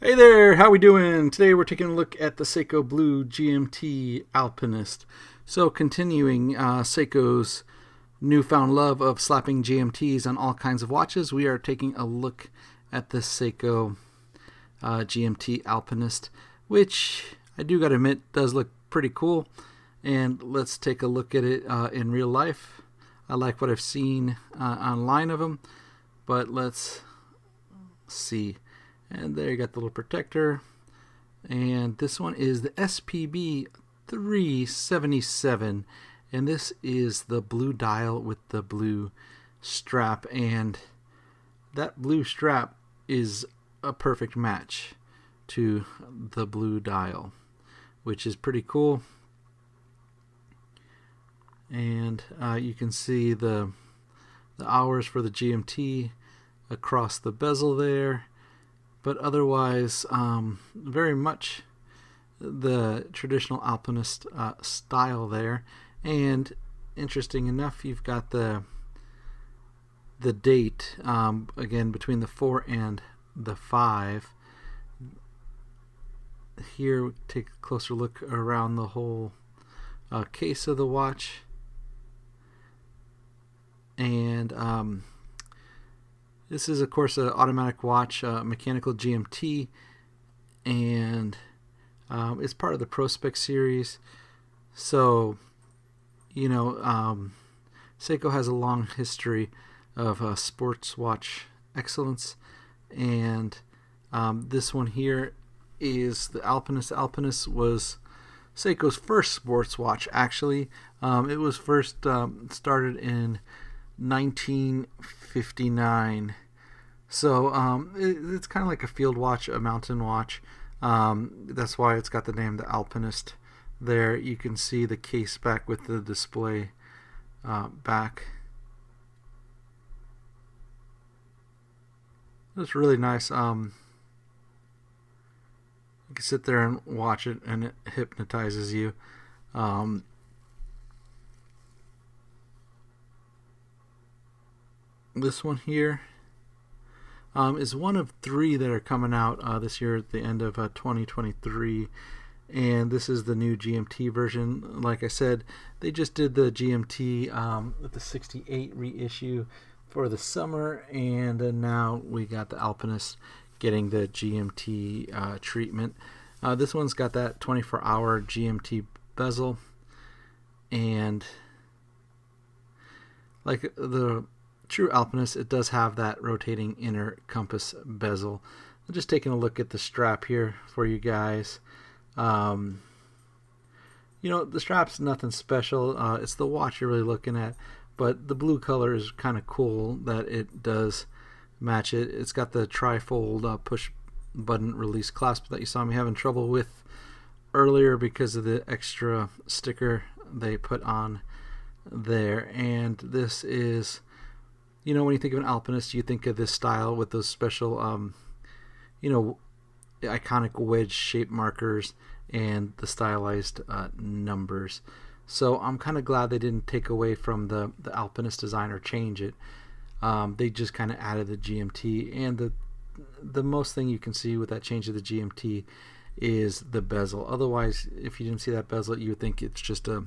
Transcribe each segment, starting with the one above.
Hey there, how we doing? Today we're taking a look at the Seiko Blue GMT Alpinist. So continuing Seiko's newfound love of slapping GMTs on all kinds of watches, we are taking a look at the Seiko GMT Alpinist, which I do gotta admit does look pretty cool. And let's take a look at it in real life. I like what I've seen online of them, but let's see. And there you got the little protector. And this one is the SPB377. And this is the blue dial with the blue strap. And that blue strap is a perfect match to the blue dial, which is pretty cool. And you can see the hours for the GMT across the bezel there. But otherwise, very much the traditional alpinist style there. And interesting enough, you've got the date again between the 4 and the 5. Here, we take a closer look around the whole case of the watch, and this is, of course, an automatic watch, mechanical GMT, and it's part of the Prospect series. So, Seiko has a long history of sports watch excellence, and this one here is the Alpinist. The Alpinist was Seiko's first sports watch, actually. It was first started in 1959. So it's kind of like a field watch, a mountain watch. That's why it's got the name the Alpinist there. You can see the case back with the display back. It's really nice. You can sit there and watch it, and it hypnotizes you. This one here is one of 3 that are coming out this year at the end of 2023, and this is the new GMT version. Like I said, they just did the GMT with the 68 reissue for the summer, and now we got the Alpinist getting the GMT treatment. This one's got that 24-hour GMT bezel, and like the true Alpinist, it does have that rotating inner compass bezel. I'm just taking a look at the strap here for you guys. The strap's nothing special. It's the watch you're really looking at, but the blue color is kind of cool that it does match it. It's got the trifold push button release clasp that you saw me having trouble with earlier because of the extra sticker they put on there. And this is, when you think of an Alpinist, you think of this style with those special, iconic wedge shape markers and the stylized numbers. So I'm kind of glad they didn't take away from the Alpinist design or change it. They just kind of added the GMT, and the most thing you can see with that change of the GMT is the bezel. Otherwise, if you didn't see that bezel, you would think it's just a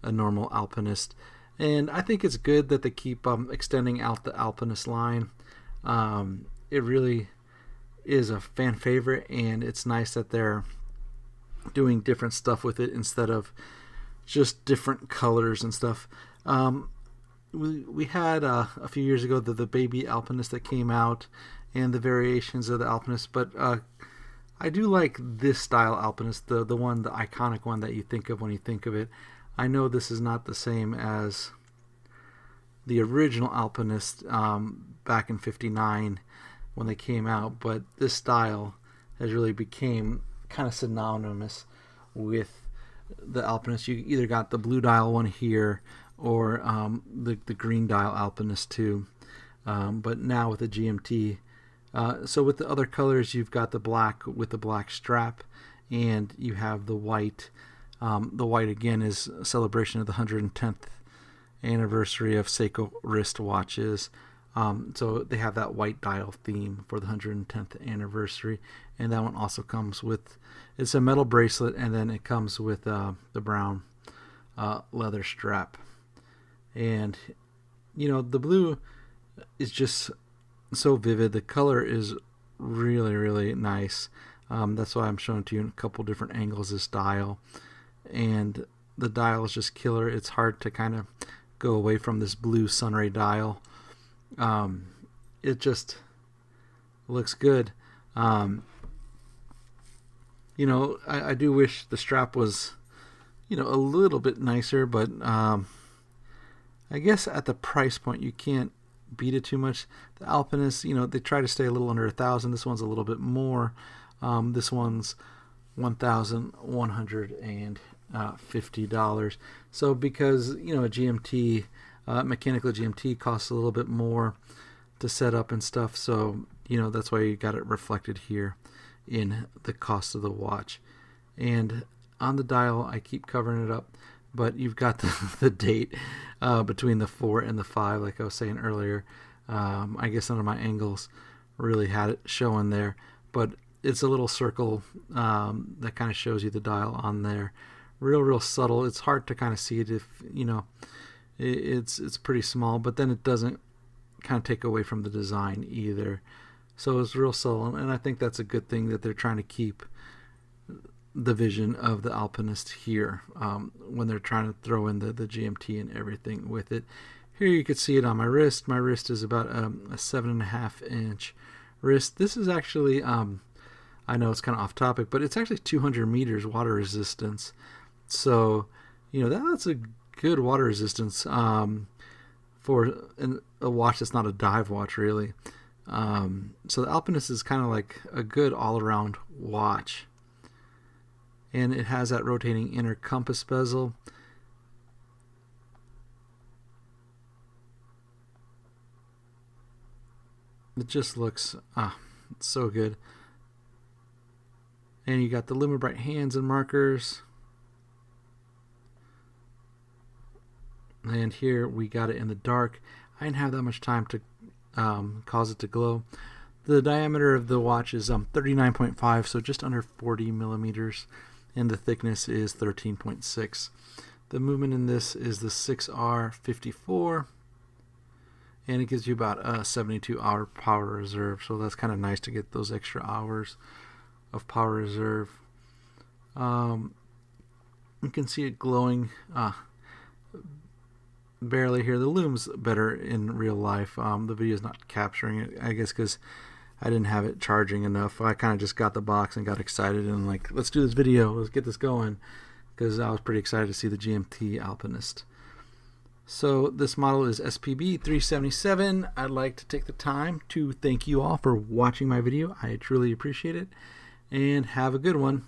normal Alpinist. And I think it's good that they keep extending out the Alpinist line. It really is a fan favorite, and it's nice that they're doing different stuff with it instead of just different colors and stuff. We had a few years ago the baby Alpinist that came out, and the variations of the Alpinist, but I do like this style Alpinist, the iconic one that you think of when you think of it. I know this is not the same as the original Alpinist back in '59 when they came out, but this style has really became kind of synonymous with the Alpinist. You either got the blue dial one here or the green dial Alpinist too, but now with the GMT. So with the other colors, you've got the black with the black strap, and you have the white. The white again is a celebration of the 110th anniversary of Seiko wristwatches. So they have that white dial theme for the 110th anniversary, and that one also comes with, it's a metal bracelet, and then it comes with the brown leather strap. And the blue is just so vivid. The color is really, really nice. That's why I'm showing it to you in a couple different angles, this dial. And the dial is just killer. It's hard to kind of go away from this blue sunray dial. It just looks good. I do wish the strap was, a little bit nicer, but I guess at the price point you can't beat it too much. The Alpinist, they try to stay a little under $1,000. This one's a little bit more. This one's $1,150. So because a GMT, mechanical GMT costs a little bit more to set up and stuff, so that's why you got it reflected here in the cost of the watch. And on the dial, I keep covering it up, but you've got the date between the 4 and the 5, like I was saying earlier. I guess none of my angles really had it showing there, but it's a little circle that kind of shows you the dial on there. Real subtle. It's hard to kind of see it if it's pretty small, but then it doesn't kind of take away from the design either. So it's real subtle, and I think that's a good thing that they're trying to keep the vision of the Alpinist here when they're trying to throw in the GMT and everything with it. Here you can see it on my wrist. My wrist is about a 7.5 inch wrist. This is actually, I know it's kind of off topic, but it's actually 200 meters water resistance. So, that's a good water resistance for a watch that's not a dive watch, really. So the Alpinist is kind of like a good all-around watch. And it has that rotating inner compass bezel. It just looks so good. And you got the Lumibrite hands and markers. And here we got it in the dark. I didn't have that much time to cause it to glow. The diameter of the watch is 39.5, so just under 40 millimeters. And the thickness is 13.6. The movement in this is the 6R54, and it gives you about a 72-hour power reserve, so that's kind of nice to get those extra hours of power reserve. You can see it glowing barely here. The lume's better in real life. The video is not capturing it, I guess, because I didn't have it charging enough. I kind of just got the box and got excited and like, let's do this video, let's get this going, because I was pretty excited to see the GMT Alpinist. So this model is SPB377. I'd like to take the time to thank you all for watching my video. I truly appreciate it, and have a good one.